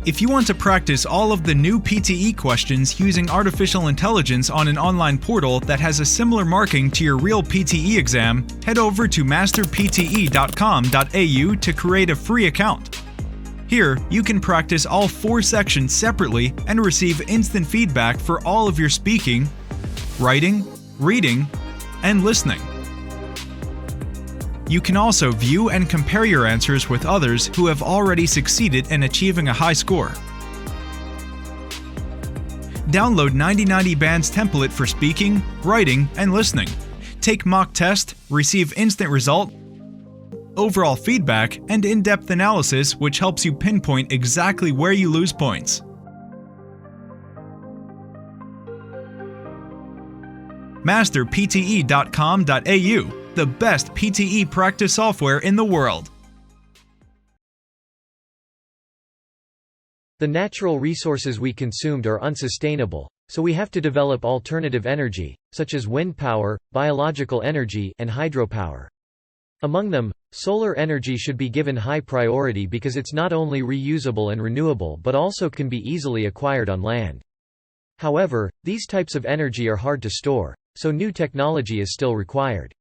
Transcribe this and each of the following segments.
If you want to practice all of the new PTE questions using artificial intelligence on an online portal that has a similar marking to your real PTE exam, head over to masterpte.com.au to create a free account. Here, you can practice all 4 sections separately and receive instant feedback for all of your speaking, writing, reading, and listening. You can also view and compare your answers with others who have already succeeded in achieving a high score. Download 9090 Band's template for speaking, writing, and listening. Take mock test, receive instant result, overall feedback, and in-depth analysis which helps you pinpoint exactly where you lose points. masterpte.com.au, the best PTE practice software in the world. The natural resources we consumed are unsustainable, so we have to develop alternative energy, such as wind power, biological energy, and hydropower. Among them, solar energy should be given high priority because it's not only reusable and renewable but also can be easily acquired on land. However, these types of energy are hard to store, so new technology is still required.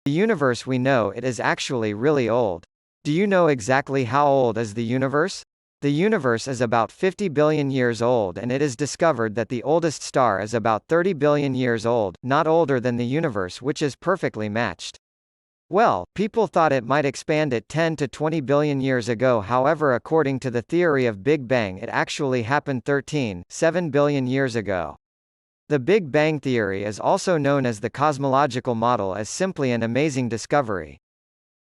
The universe we know it is actually really old. Do you know exactly how old is the universe? The universe is about 50 billion years old, and it is discovered that the oldest star is about 30 billion years old, not older than the universe, which is perfectly matched. Well, people thought it might expand at 10 to 20 billion years ago. However, according to the theory of Big Bang, it actually happened 13.7 billion years ago. The Big Bang theory is also known as the cosmological model, as simply an amazing discovery.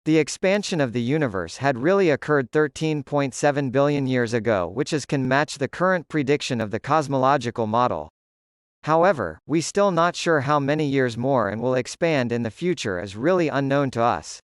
The expansion of the universe had really occurred 13.7 billion years ago, which can match the current prediction of the cosmological model. However, we still not sure how many years more and will expand in the future is really unknown to us.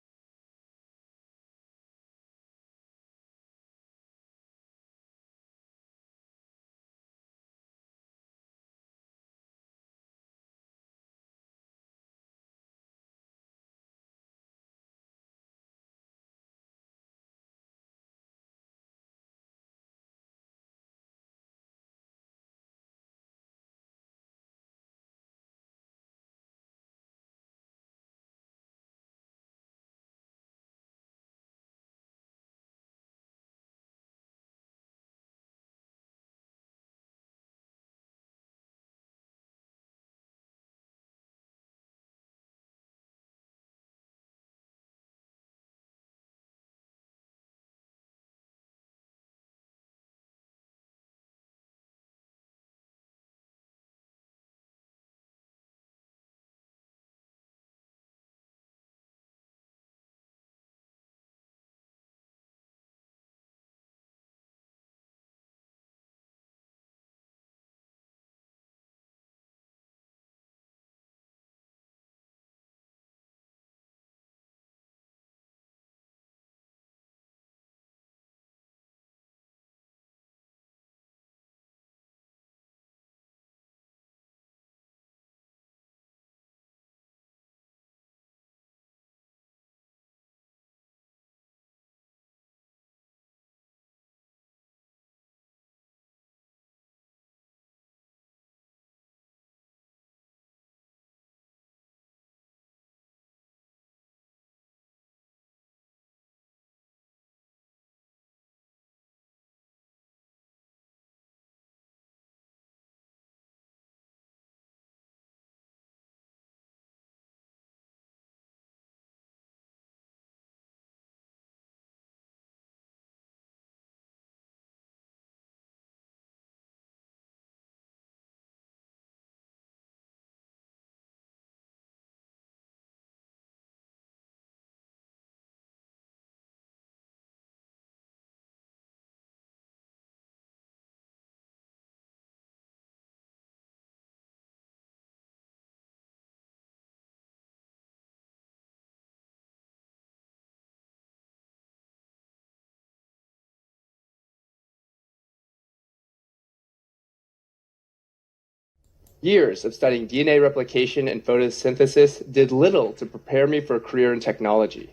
Years of studying DNA replication and photosynthesis did little to prepare me for a career in technology.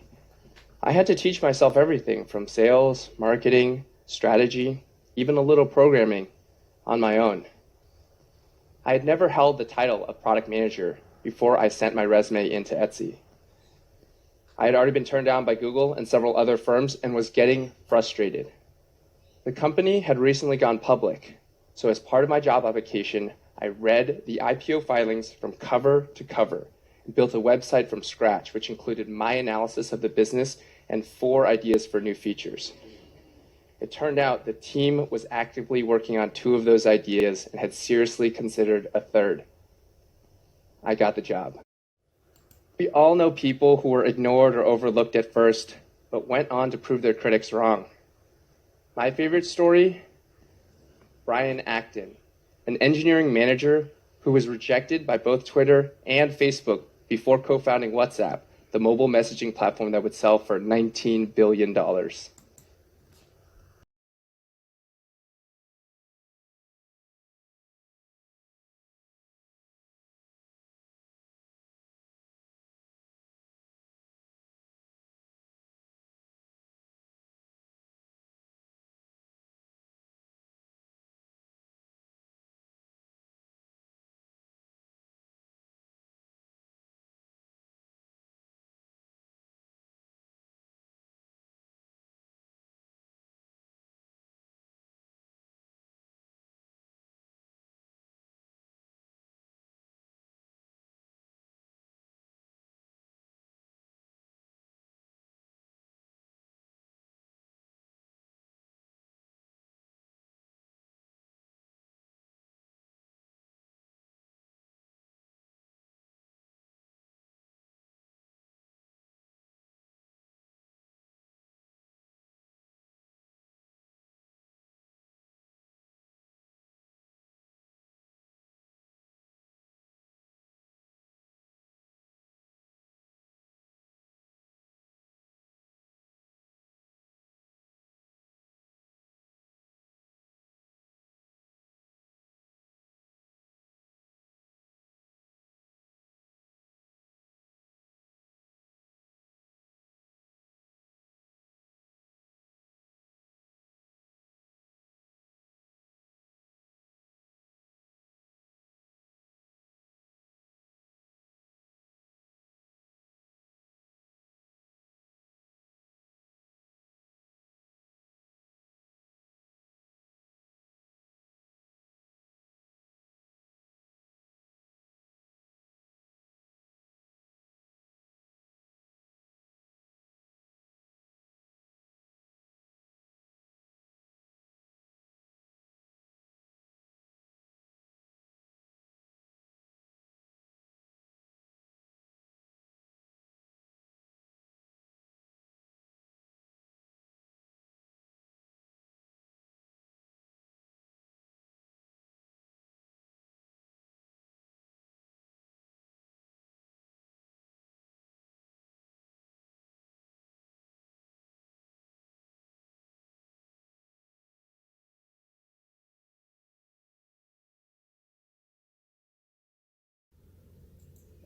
I had to teach myself everything from sales, marketing, strategy, even a little programming on my own. I had never held the title of product manager before I sent my resume into Etsy. I had already been turned down by Google and several other firms and was getting frustrated. The company had recently gone public, so as part of my job application, I read the IPO filings from cover to cover and built a website from scratch, which included my analysis of the business and 4 ideas for new features. It turned out the team was actively working on 2 of those ideas and had seriously considered a 3rd. I got the job. We all know people who were ignored or overlooked at first, but went on to prove their critics wrong. My favorite story, Brian Acton, an engineering manager who was rejected by both Twitter and Facebook before co-founding WhatsApp, the mobile messaging platform that would sell for $19 billion.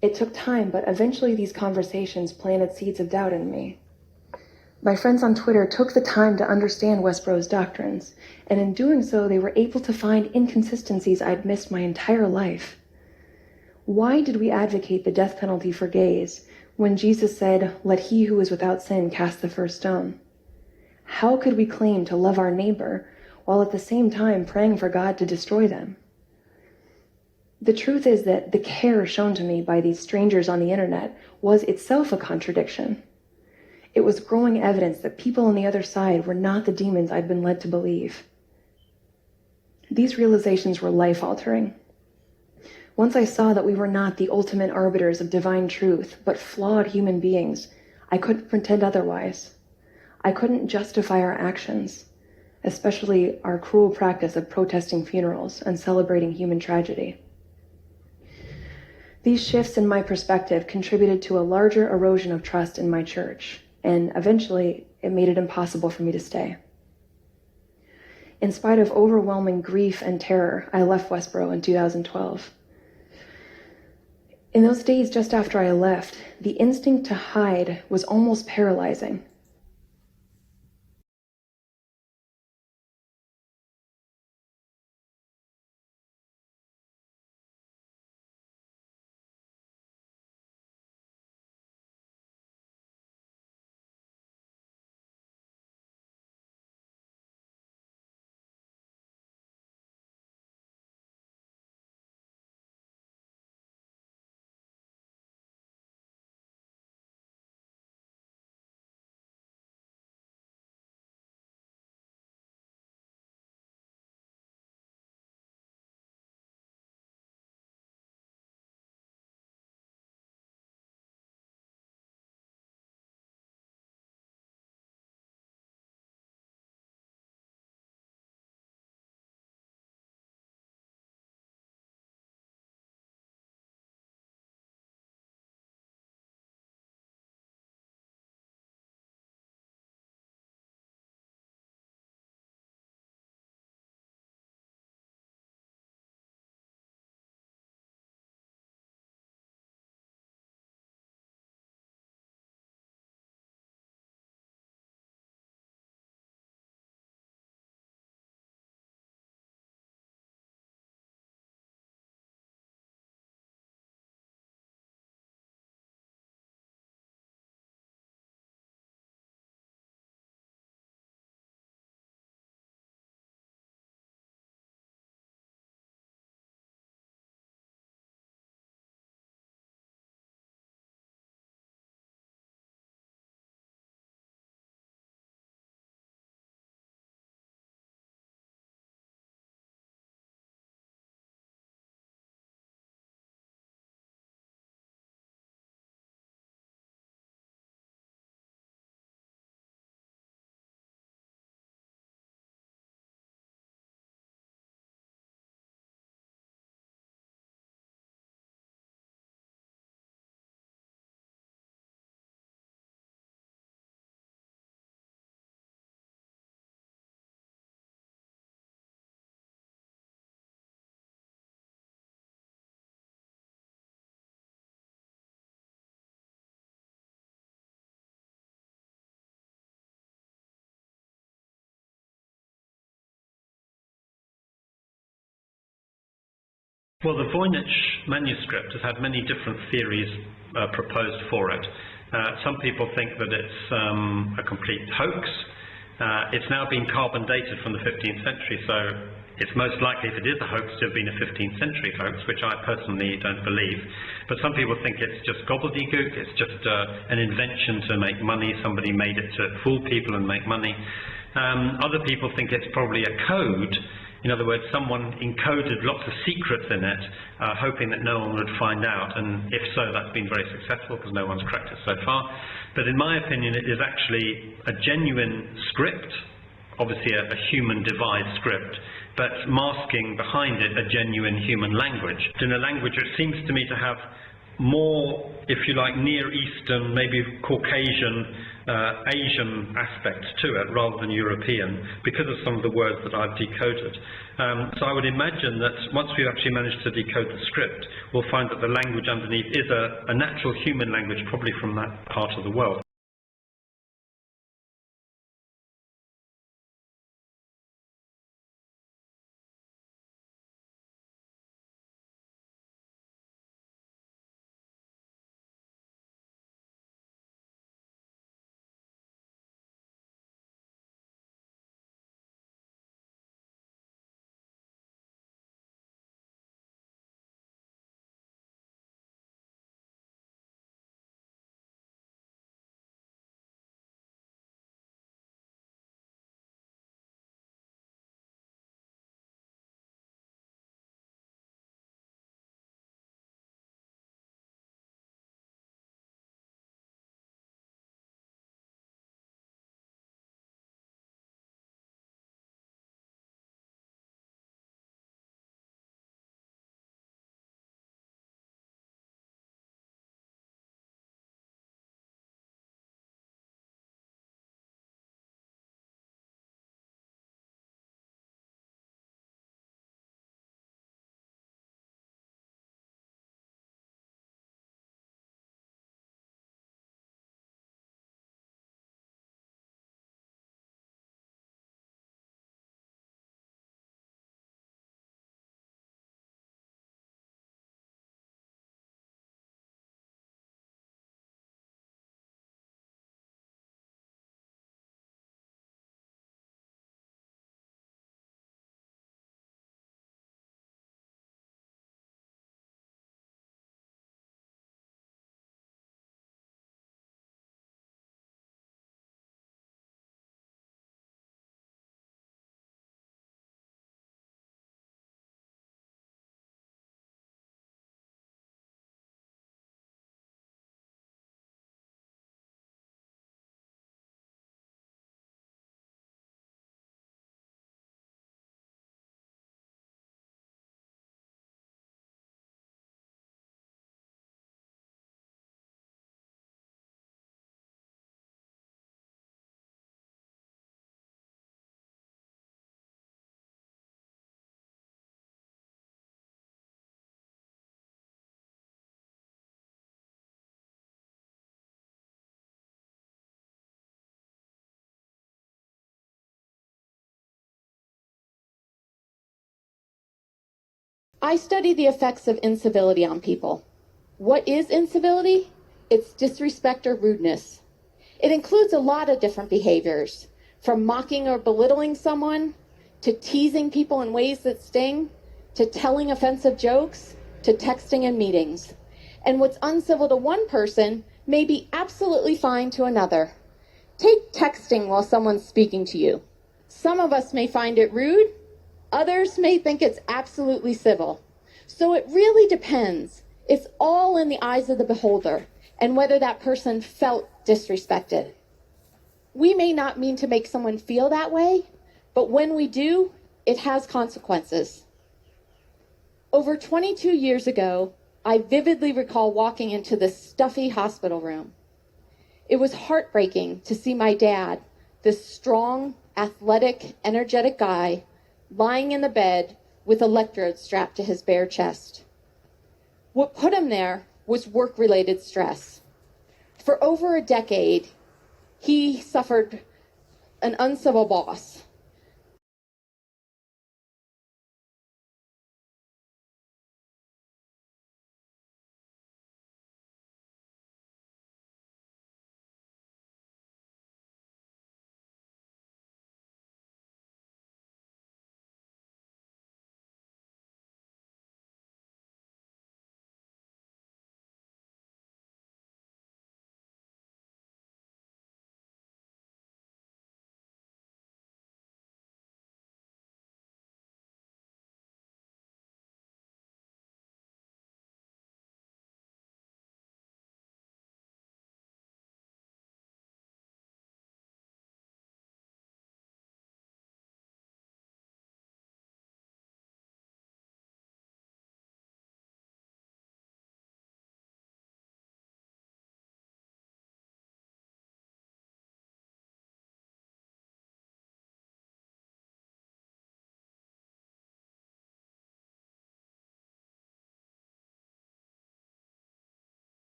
It took time, but eventually these conversations planted seeds of doubt in me. My friends on Twitter took the time to understand Westboro's doctrines, and in doing so, they were able to find inconsistencies I'd missed my entire life. Why did we advocate the death penalty for gays when Jesus said, "Let he who is without sin cast the first stone"? How could we claim to love our neighbor while at the same time praying for God to destroy them? The truth is that the care shown to me by these strangers on the internet was itself a contradiction. It was growing evidence that people on the other side were not the demons I'd been led to believe. These realizations were life-altering. Once I saw that we were not the ultimate arbiters of divine truth, but flawed human beings, I couldn't pretend otherwise. I couldn't justify our actions, especially our cruel practice of protesting funerals and celebrating human tragedy. These shifts in my perspective contributed to a larger erosion of trust in my church, and eventually it made it impossible for me to stay. In spite of overwhelming grief and terror, I left Westboro in 2012. In those days just after I left, the instinct to hide was almost paralyzing. Well, the Voynich manuscript has had many different theories proposed for it. Some people think that it's a complete hoax. It's now been carbon dated from the 15th century, so it's most likely, if it is a hoax, to have been a 15th century hoax, which I personally don't believe. But some people think it's just gobbledygook, it's just an invention to make money, somebody made it to fool people and make money. Other people think it's probably a code. In other words, someone encoded lots of secrets in it, hoping that no one would find out, and if so, that's been very successful because no one's cracked it so far. But in my opinion, it is actually a genuine script, obviously a human devised script, but masking behind it a genuine human language. In a language which seems to me to have more, if you like, Near Eastern, maybe Caucasian, Asian aspects to it rather than European, because of some of the words that I've decoded. So I would imagine that once we've actually managed to decode the script, we'll find that the language underneath is a natural human language, probably from that part of the world. I study the effects of incivility on people. What is incivility? It's disrespect or rudeness. It includes a lot of different behaviors, from mocking or belittling someone, to teasing people in ways that sting, to telling offensive jokes, to texting in meetings. And what's uncivil to one person may be absolutely fine to another. Take texting while someone's speaking to you. Some of us may find it rude, others may think it's absolutely civil. So it really depends. It's all in the eyes of the beholder and whether that person felt disrespected. We may not mean to make someone feel that way, but when we do, it has consequences. Over 22 years ago, I vividly recall walking into this stuffy hospital room. It was heartbreaking to see my dad, this strong, athletic, energetic guy, lying in the bed with electrodes strapped to his bare chest. What put him there was work-related stress. For over a decade, he suffered an uncivil boss.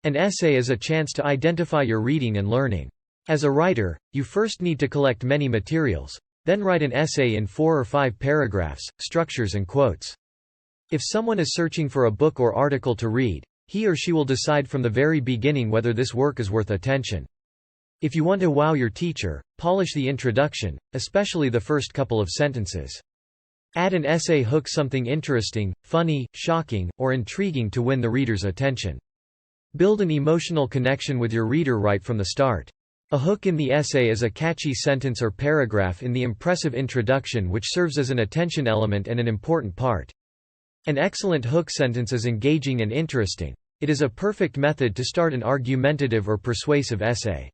An essay is a chance to identify your reading and learning. As a writer, you first need to collect many materials. Then write an essay in 4 or 5 paragraphs, structures and quotes. If someone is searching for a book or article to read, he or she will decide from the very beginning whether this work is worth attention. If you want to wow your teacher, polish the introduction, especially the first couple of sentences. Add an essay hook, something interesting, funny, shocking, or intriguing to win the reader's attention. Build an emotional connection with your reader right from the start. A hook in the essay is a catchy sentence or paragraph in the impressive introduction which serves as an attention element and an important part. An excellent hook sentence is engaging and interesting. It is a perfect method to start an argumentative or persuasive essay.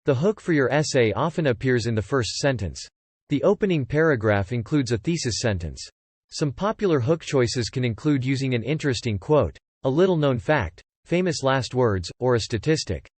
The hook for your essay often appears in the first sentence. The opening paragraph includes a thesis sentence. Some popular hook choices can include using an interesting quote, a little-known fact, famous last words, or a statistic.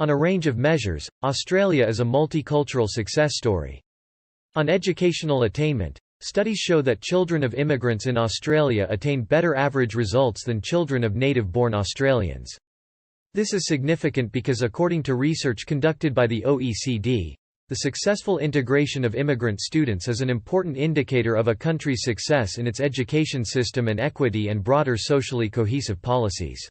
On a range of measures, Australia is a multicultural success story. On educational attainment, studies show that children of immigrants in Australia attain better average results than children of native-born Australians. This is significant because according to research conducted by the OECD, the successful integration of immigrant students is an important indicator of a country's success in its education system and equity and broader socially cohesive policies.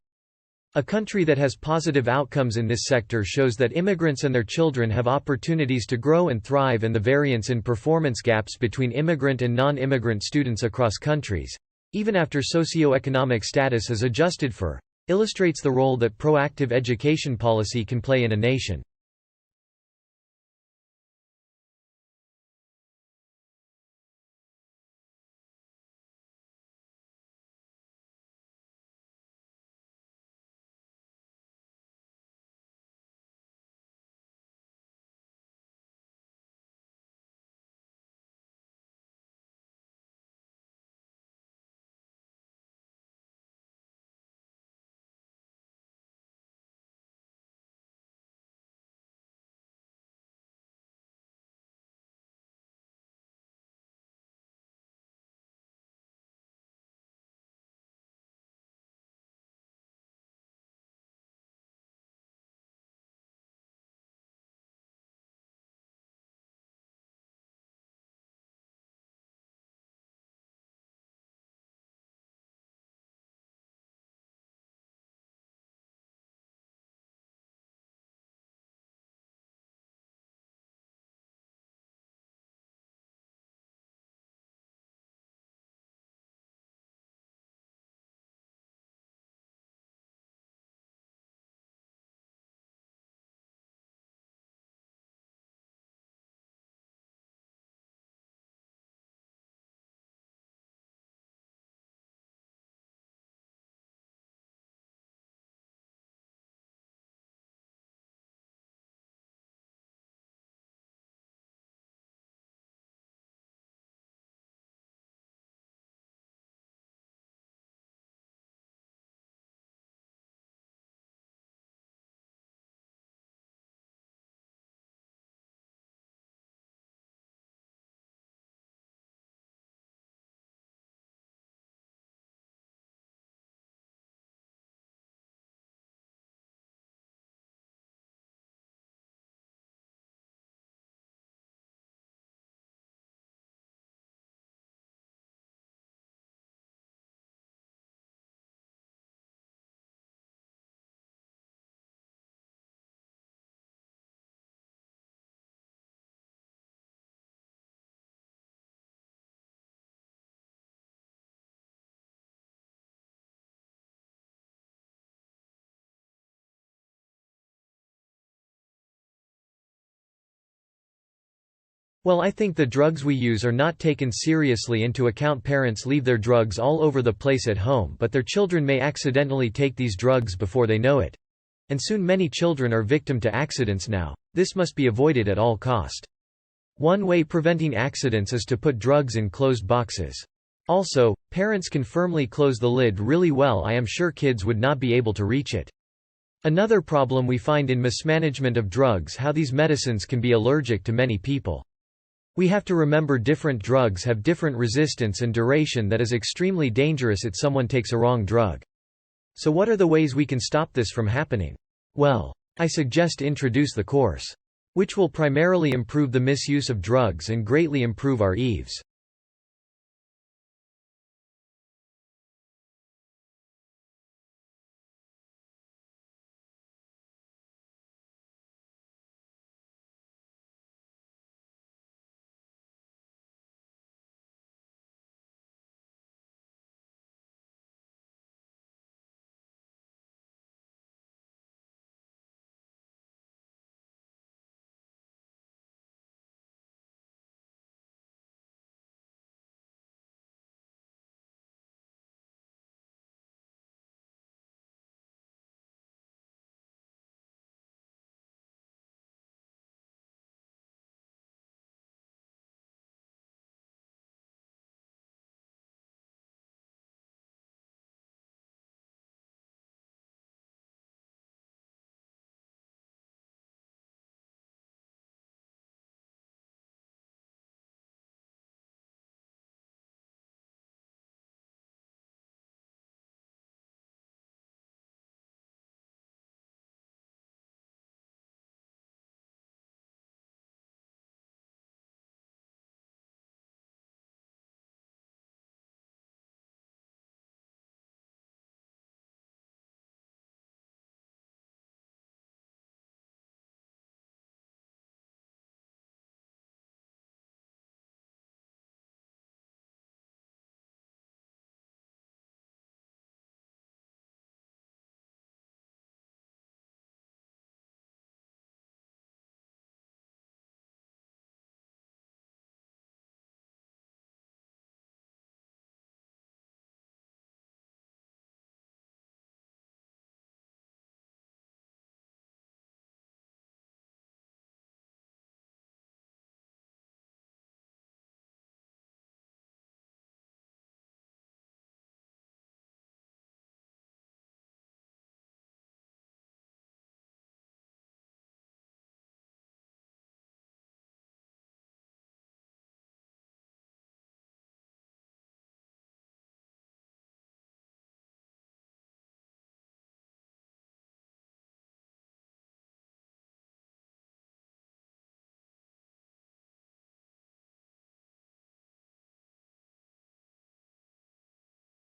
A country that has positive outcomes in this sector shows that immigrants and their children have opportunities to grow and thrive, and the variance in performance gaps between immigrant and non-immigrant students across countries, even after socioeconomic status is adjusted for, illustrates the role that proactive education policy can play in a nation. Well, I think the drugs we use are not taken seriously into account. Parents leave their drugs all over the place at home, but their children may accidentally take these drugs before they know it. And soon many children are victim to accidents now. This must be avoided at all cost. One way preventing accidents is to put drugs in closed boxes. Also, parents can firmly close the lid really well. I am sure kids would not be able to reach it. Another problem we find in mismanagement of drugs, how these medicines can be allergic to many people. We have to remember different drugs have different resistance and duration that is extremely dangerous if someone takes a wrong drug. So what are the ways we can stop this from happening? Well, I suggest introduce the course, which will primarily improve the misuse of drugs and greatly improve our EVs.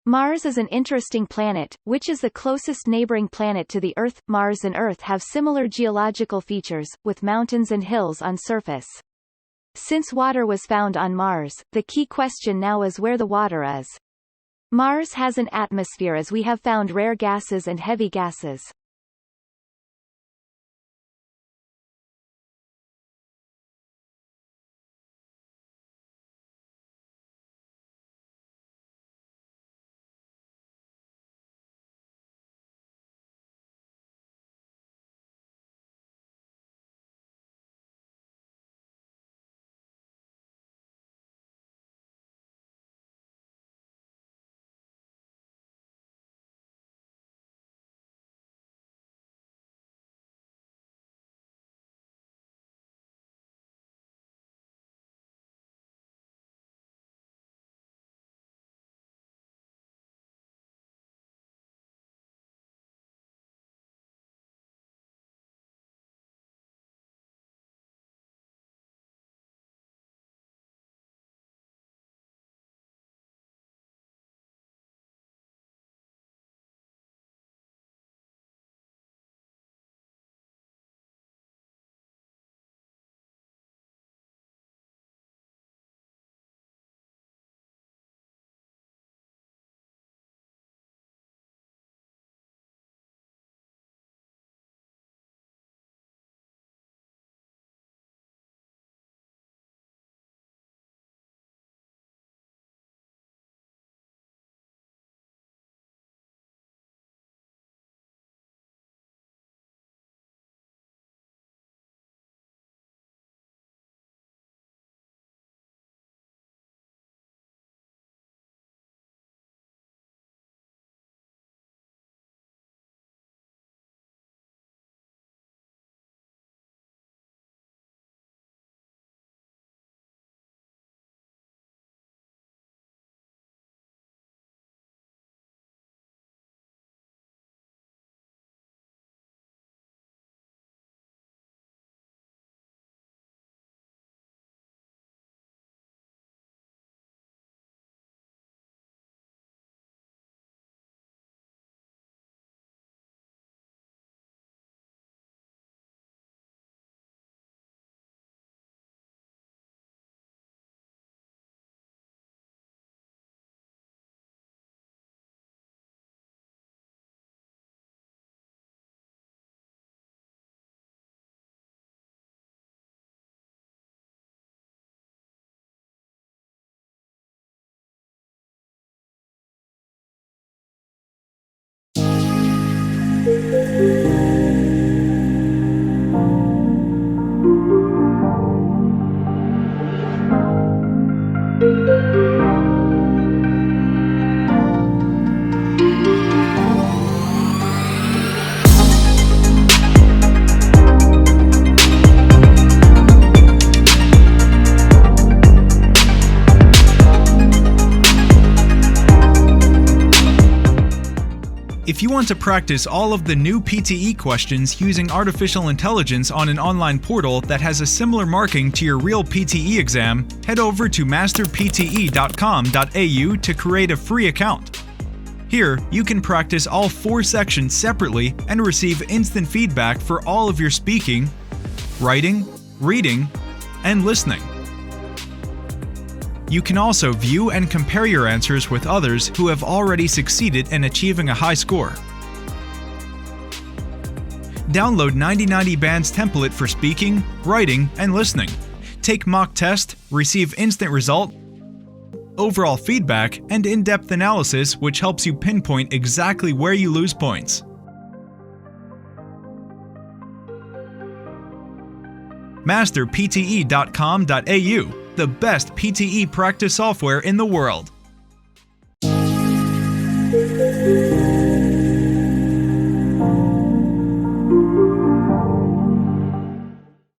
Mars is an interesting planet, which is the closest neighboring planet to the Earth. Mars and Earth have similar geological features, with mountains and hills on surface. Since water was found on Mars, the key question now is where the water is. Mars has an atmosphere as we have found rare gases and heavy gases. If you want to practice all of the new PTE questions using artificial intelligence on an online portal that has a similar marking to your real PTE exam, head over to masterpte.com.au to create a free account. Here, you can practice all 4 sections separately and receive instant feedback for all of your speaking, writing, reading, and listening. You can also view and compare your answers with others who have already succeeded in achieving a high score. Download 9090 Band's template for speaking, writing, and listening. Take mock test, receive instant result, overall feedback, and in-depth analysis which helps you pinpoint exactly where you lose points. Masterpte.com.au, the best PTE practice software in the world.